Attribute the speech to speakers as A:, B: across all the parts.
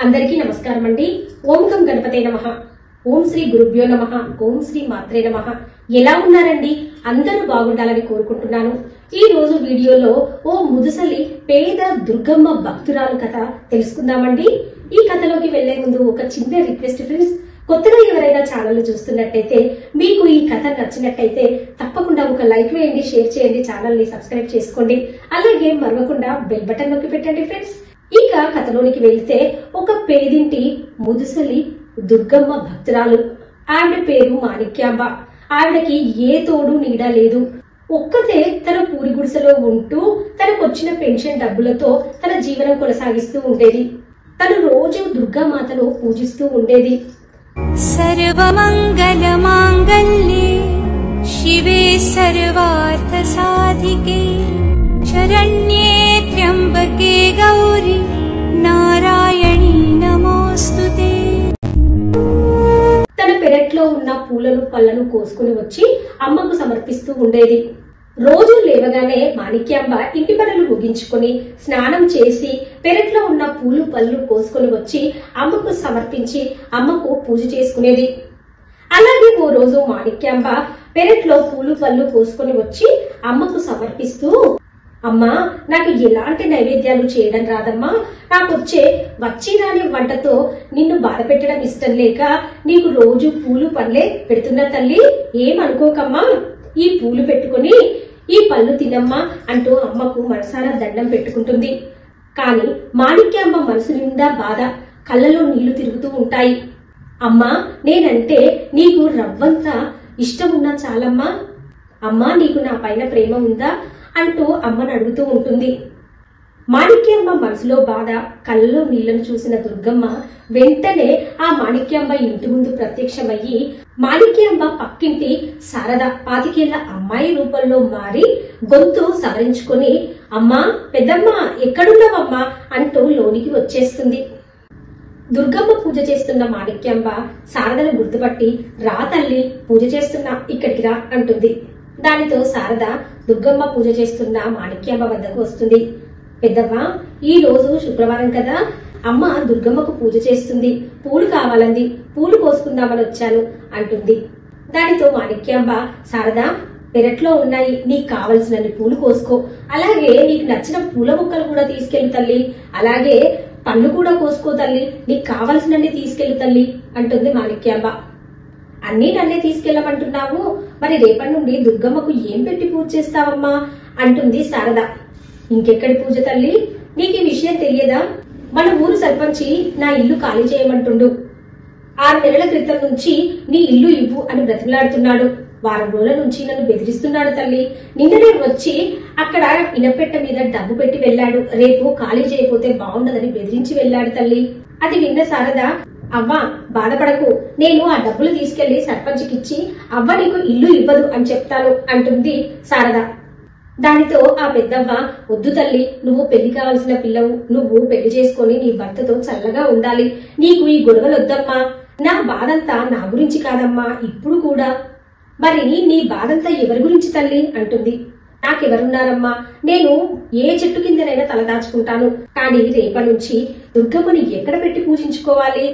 A: అందరికీ నమస్కారం అండి. ఓం గం గణపతే నమః. ఓం శ్రీ గురుభ్యో నమః. ఓం శ్రీ మాత్రే నమః. ఎలా ఉన్నారండి? అందరూ బాగుండాలని కోరుకుంటున్నాను. ఈ రోజు వీడియోలో ఓ ముదుసలి పేద దుర్గమ్మ భక్తురాలు కథ తెలుసుకుందామండి. ఈ కథలోకి వెళ్లే ముందు ఒక చిన్న రిక్వెస్ట్ ఫ్రెండ్స్, కొత్తగా ఎవరైనా ఛానల్ చూస్తున్నట్టయితే మీకు ఈ కథ నచ్చినట్టయితే తప్పకుండా ఒక లైక్ వేయండి, షేర్ చేయండి, ఛానల్ ని సబ్స్క్రైబ్ చేసుకోండి. అలాగే మరవకుండా బెల్ బటన్ నొక్కి పెట్టండి ఫ్రెండ్స్. ఇక కథలోనికి వెళ్తే, ఒక పేదింటి ముదుసలి దుర్గమ్మ భక్తురాలు. ఆవిడ పేరు మాణిక్యాంబ. ఆవిడకి ఏ తోడు నీడ లేదు. ఒక్కతే తన పూరి గుడిసెలో ఉంటూ తనకొచ్చిన పెన్షన్ డబ్బులతో తన జీవనం కొనసాగిస్తూ ఉండేది. తను రోజు దుర్గామాతను పూజిస్తూ ఉండేది.
B: సర్వమంగళ మాంగళ్యే శివే సర్వార్థ సాధికే శరణ్యే త్ర్యంబకే గౌరీ నారాయణీ నమోస్తుతే.
A: తన పెరట్లో ఉన్న పూలను పళ్ళను కోసుకుని వచ్చి అమ్మకు సమర్పిస్తూ ఉండేది. రోజు లేవగానే మాణిక్యాంబ ఇంటి పనులు ముగించుకుని స్నానం చేసి పెరట్లో ఉన్న పూలు పళ్ళు కోసుకుని వచ్చి అమ్మకు సమర్పించి అమ్మకు పూజ చేసుకునేది. అలాగే ఓ రోజు మాణిక్యాంబ పెరట్లో పూలు పళ్ళు కోసుకుని వచ్చి అమ్మకు సమర్పిస్తూ, అమ్మా, నాకు ఎలాంటి నైవేద్యాలు చేయడం రాదమ్మా. నాకొచ్చే వచ్చి రాని వంటతో నిన్ను బాధ పెట్టడం ఇష్టం లేక నీకు రోజు పూలు పళ్ళే పెడుతున్నా తల్లి, ఏమనుకోకమ్మా. ఈ పూలు పెట్టుకుని ఈ పళ్ళు తినమ్మా అంటూ అమ్మకు మనసారా దండం పెట్టుకుంటుంది. కాని మాణిక్యాంబ మనసు నిండా బాధ, కళ్ళలో నీళ్లు తిరుగుతూ ఉంటాయి. అమ్మా, నేనంటే నీకు రవ్వంతా ఇష్టమున్నా చాలమ్మా. అమ్మా, నీకు నా పైన ప్రేమ ఉందా అంటూ అమ్మను అడుగుతూ ఉంటుంది. మాణిక్యాంబ మనసులో బాధ, కళ్ళలో నీళ్లను చూసిన దుర్గమ్మ వెంటనే ఆ మాణిక్యాంబ ఇంటి ముందు ప్రత్యక్షమయ్యి మాణిక్యాంబ పక్కింటి శారద 25 ఏళ్ల అమ్మాయి రూపంలో మారి గొంతు సవరించుకుని, అమ్మా, పెద్దమ్మ, ఎక్కడున్నావమ్మా అంటూ లోనికి వచ్చేస్తుంది. దుర్గమ్మ పూజ చేస్తున్న మాణిక్యాంబ శారదను గుర్తుపట్టి, రా తల్లి, పూజ చేస్తున్నా, ఇక్కడికి రా అంటుంది. దానితో శారద దుర్గమ్మ పూజ చేస్తున్న మాణిక్యాంబ వద్దకు వస్తుంది. పెద్దమ్మ, ఈ రోజు శుక్రవారం కదా, అమ్మ దుర్గమ్మకు పూజ చేస్తుంది, పూలు కావాలంది, పూలు కోసుకుందామని వచ్చాను అంటుంది. దానితో మాణిక్యాంబ, శారద, పెరట్లో ఉన్నాయి, నీకు కావలసినన్ని పూలు కోసుకో, అలాగే నీకు నచ్చిన పూల మొక్కలు కూడా తీసుకెళ్లు తల్లి, అలాగే పళ్ళు కూడా కోసుకో తల్లి, నీకు కావలసినన్ని తీసుకెళ్లు తల్లి అంటుంది మాణిక్యాంబ. అన్నీ నన్నే తీసుకెళ్లమంటున్నావు, మరి రేపటి నుండి దుర్గమ్మకు ఏం పెట్టి పూజ చేస్తావమ్మా అంటుంది శారద. ఇంకెక్కడి పూజ తల్లి, నీకు ఈ విషయం తెలియదా? మన ఊరు సర్పంచి నా ఇల్లు ఖాళీ చేయమంటుండు. 6 నెలల క్రితం నుంచి నీ ఇల్లు ఇవ్వు అని బ్రతిమలాడుతున్నాడు. వారం రోజుల నుంచి నన్ను బెదిరిస్తున్నాడు తల్లి. నిన్ననే వచ్చి అక్కడ ఇనపెట్ట మీద డబ్బు పెట్టి వెళ్లాడు. రేపు ఖాళీ చేయకపోతే బాగుండదని బెదిరించి వెళ్లాడు తల్లి. అది విన్న శారద, అవ్వా, బాధపడకు, నేను ఆ డబ్బులు తీసుకెళ్లి సర్పంచ్కిచ్చి అవ్వ నీకు ఇల్లు ఇవ్వదు అని చెప్తాను అంటుంది శారద. దానితో ఆ పెద్దవ్వ, వద్దు తల్లి, నువ్వు పెళ్లి కావాల్సిన పిల్లవు, నువ్వు పెళ్లి చేసుకుని నీ భర్తతో చల్లగా ఉండాలి, నీకు ఈ గొడవలు వద్దమ్మా. నా బాధంతా నా గురించి కాదమ్మా ఇప్పుడు కూడా. మరి నీ బాధంతా ఎవరి గురించి తల్లి అంటుంది. నాకెవరున్నారమ్మా, నేను ఏ చెట్టు కిందనైనా తలదాచుకుంటాను, కానీ రేపటి నుంచి దుర్గమ్మని ఎక్కడ పెట్టి పూజించుకోవాలి,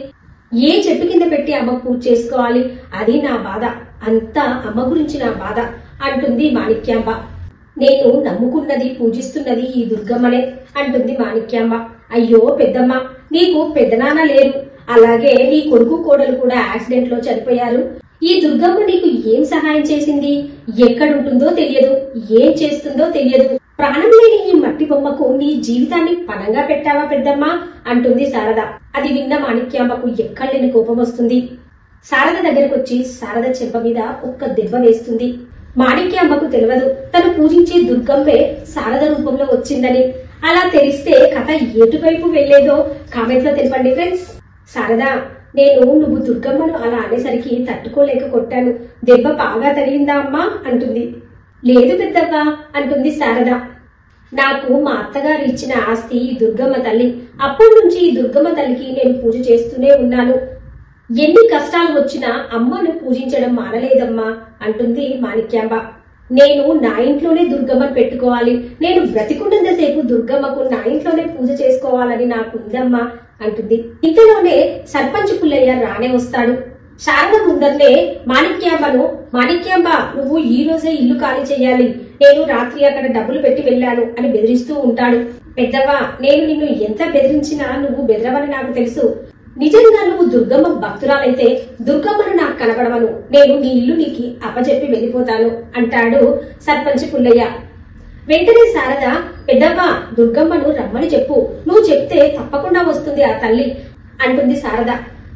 A: ఏ చెట్టు కింద పెట్టి అమ్మ పూజ చేసుకోవాలి, అది నా బాధ, అంతా అమ్మ గురించి నా బాధ అంటుంది మాణిక్యాంబ. నేను నమ్ముకున్నది, పూజిస్తున్నది ఈ దుర్గమ్మనే అంటుంది మాణిక్యాంబ. అయ్యో పెద్దమ్మ, నీకు పెద్దనాన్న లేరు, అలాగే నీ కొడుకు కోడలు కూడా యాక్సిడెంట్ లో చనిపోయారు. ఈ దుర్గమ్మ నీకు ఏం సహాయం చేసింది? ఎక్కడుంటుందో తెలియదు, ఏం చేస్తుందో తెలియదు. ప్రాణం లేని ఈ మట్టి బొమ్మకు నీ జీవితాన్ని పణంగా పెట్టావా పెద్దమ్మ అంటుంది శారద. అది విన్న మాణిక్యాంబకు ఎక్కడలేని కోపం వస్తుంది. శారద దగ్గరకు వచ్చి శారద చెంప మీద ఒక్క దెబ్బ వేస్తుంది. మాణిక్యాంబకు తెలియదు తను పూజించే దుర్గమ్మే శారద రూపంలో వచ్చిందని. అలా తెలిస్తే కథ ఎటువైపు వెళ్లేదో కామెంట్ లో తెలపండి ఫ్రెండ్స్. శారద, నువ్వు దుర్గమ్మను అలా అనేసరికి తట్టుకోలేక కొట్టాను, దెబ్బ బాగా తగిలిందా అమ్మా అంటుంది. లేదు పెద్దవ్వ అంటుంది శారద. నాకు మా అత్తగారు ఇచ్చిన ఆస్తి ఈ దుర్గమ్మ తల్లి, అప్పటి నుంచి ఈ దుర్గమ్మ తల్లికి నేను పూజ చేస్తూనే ఉన్నాను. ఎన్ని కష్టాలు వచ్చినా అమ్మను పూజించడం మానలేదమ్మా అంటుంది మాణిక్యాంబ. నేను నా ఇంట్లోనే దుర్గమ్మను పెట్టుకోవాలి, నేను బ్రతికున్నంతసేపు దుర్గమ్మకు నా ఇంట్లోనే పూజ చేసుకోవాలని నాకు ఉందమ్మా అంటుంది. ఇంతలోనే సర్పంచ్ పుల్లయ్య రానే వస్తాడు. శారద ముందర్నే మాణిక్యాంబ నువ్వు ఈ రోజే ఇల్లు ఖాళీ చెయ్యాలి, నేను రాత్రి అక్కడ డబ్బులు పెట్టి వెళ్ళాను అని బెదిరిస్తూ ఉంటాడు. పెద్దవ్వ, నేను నిన్ను ఎంత బెదిరించినా నువ్వు బెదరవని నాకు తెలుసు. నిజంగా నువ్వు దుర్గమ్మ భక్తురాలైతే దుర్గమ్మను నాకు కనబడవను, నేను నీ ఇల్లు నీకు అప్పచెప్పి వెళ్ళిపోతాను అంటాడు సర్పంచ్ పుల్లయ్య. వెంటనే శారద, పెద్దవ్వ దుర్గమ్మను రమ్మని చెప్పు, నువ్వు చెప్తే తప్పకుండా వస్తుంది ఆ తల్లి అంటుంది శారద.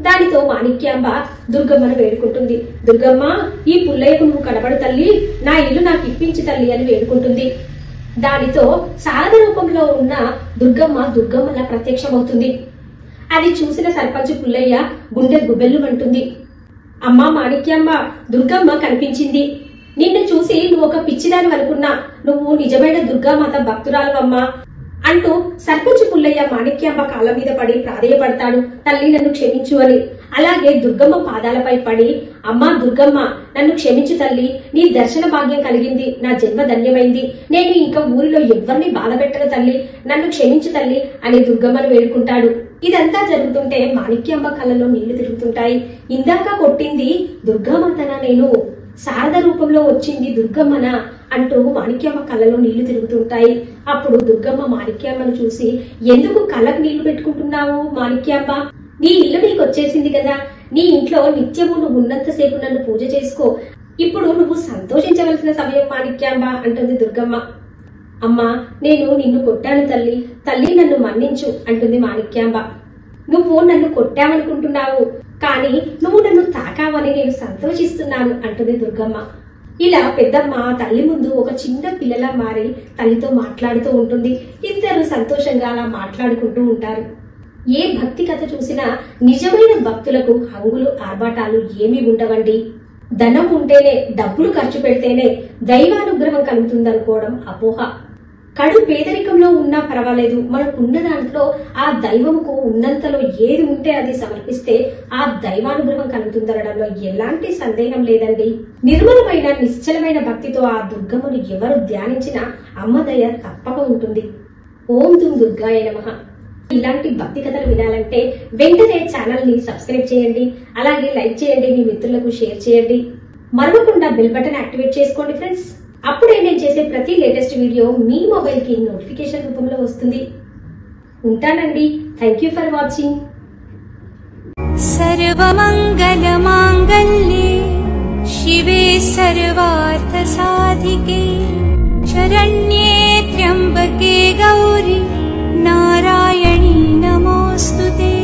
A: దానితో మాణిక్యాంబ దుర్గమ్మను వేడుకుంటుంది. దుర్గమ్మ, ఈ పుల్లయ్యకు నువ్వు కనబడు తల్లి, నా ఇల్లు నాకు ఇప్పించి తల్లి అని వేడుకుంటుంది. దానితో శారద రూపంలో ఉన్న దుర్గమ్మలా ప్రత్యక్షమవుతుంది. అది చూసిన సర్పంచ్ పుల్లయ్య గుండె గుబెల్లుమంటుంది. అమ్మా మాణిక్యాంబ, దుర్గమ్మ కనిపించింది. నిన్ను చూసి నువ్వు ఒక పిచ్చిదాని అనుకున్నా, నువ్వు నిజమైన దుర్గామాత భక్తురాలువమ్మా అంటూ సర్పంచ్ పుల్లయ్య మాణిక్యాంబ కాళ్ళ మీద పడి ప్రాధేయపడతాడు, తల్లి నన్ను క్షమించు అని. అలాగే దుర్గమ్మ పాదాలపై పడి, అమ్మా దుర్గమ్మ నన్ను క్షమించు తల్లి, నీ దర్శన భాగ్యం కలిగింది, నా జన్మ ధన్యమైంది, నేను ఇంకా ఊరిలో ఎవరిని బాధ పెట్టను తల్లి, నన్ను క్షమించు తల్లి అని దుర్గమ్మను వేడుకుంటాడు. ఇదంతా జరుగుతుంటే మాణిక్యాంబ కళ్ళలో నీళ్లు తిరుగుతుంటాయి. ఇందాక కొట్టింది దుర్గామాతనా, నేను శారద రూపంలో వచ్చింది దుర్గమ్మనా అంటూ మాణిక్యాంబ కళ్ళలో నీళ్లు తిరుగుతుంటాయి. అప్పుడు దుర్గమ్మ మాణిక్యాంబను చూసి, ఎందుకు కళ్ళకు నీళ్లు పెట్టుకుంటున్నావు మాణిక్యాంబ, నీ ఇల్లు నీకు వచ్చేసింది కదా, నీ ఇంట్లో నిత్యము నువ్వు ఉన్నంతసేపు నన్ను పూజ చేసుకో, ఇప్పుడు నువ్వు సంతోషించవలసిన సమయం మాణిక్యాంబ అంటుంది దుర్గమ్మ. అమ్మా, నేను నిన్ను కొట్టాను తల్లి, తల్లి నన్ను మన్నించు అంటుంది మాణిక్యాంబ. నువ్వు నన్ను కొట్టావనుకుంటున్నావు, కానీ నువ్వు నన్ను తాకావని నేను సంతోషిస్తున్నాను అంటుంది దుర్గమ్మ. ఇలా పెద్దమ్మ తల్లి ముందు ఒక చిన్న పిల్లలా మారి తల్లితో మాట్లాడుతూ ఉంటుంది. ఇద్దరు సంతోషంగా అలా మాట్లాడుకుంటూ ఉంటారు. ఏ భక్తి కథ చూసినా నిజమైన భక్తులకు హంగులు ఆర్భాటాలు ఏమీ ఉండవండి. ధనం ఉంటేనే, డబ్బులు ఖర్చు పెడితేనే దైవానుగ్రహం కలుగుతుందనుకోవడం అపోహ. కడు పేదరికంలో ఉన్నా పర్వాలేదు, మనకున్న దాంట్లో ఆ దైవముకు ఉన్నంతలో ఏది ఉంటే అది సమర్పిస్తే ఆ దైవానుగ్రహం కలుగుతుందనడంలో ఎలాంటి సందేహం లేదండి. నిర్మలమైన నిశ్చలమైన భక్తితో ఆ దుర్గమ్మను ఎవరు ధ్యానించినా అమ్మదయ తప్పక ఉంటుంది. ఓం దుం దుర్గాయ నమః. ఇలాంటి భక్తి కథలు వినాలంటే వెంటనే ఛానల్ ని సబ్స్క్రైబ్ చేయండి, అలాగే లైక్ చేయండి, మీ మిత్రులకు షేర్ చేయండి, మరవకుండా బెల్ బటన్ యాక్టివేట్ చేసుకోండి ఫ్రెండ్స్. అప్పుడే నేను చేసే ప్రతి లేటెస్ట్ వీడియో మీ మొబైల్ కి నోటిఫికేషన్ రూపంలో వస్తుంది. ఉంటానండి. Thank you for watching.
B: सर्वमंगल मांगल्ये शिवे सर्वार्थ साधिके शरण्ये त्र्यंबके गौरी नारायणी नमोस्तुते।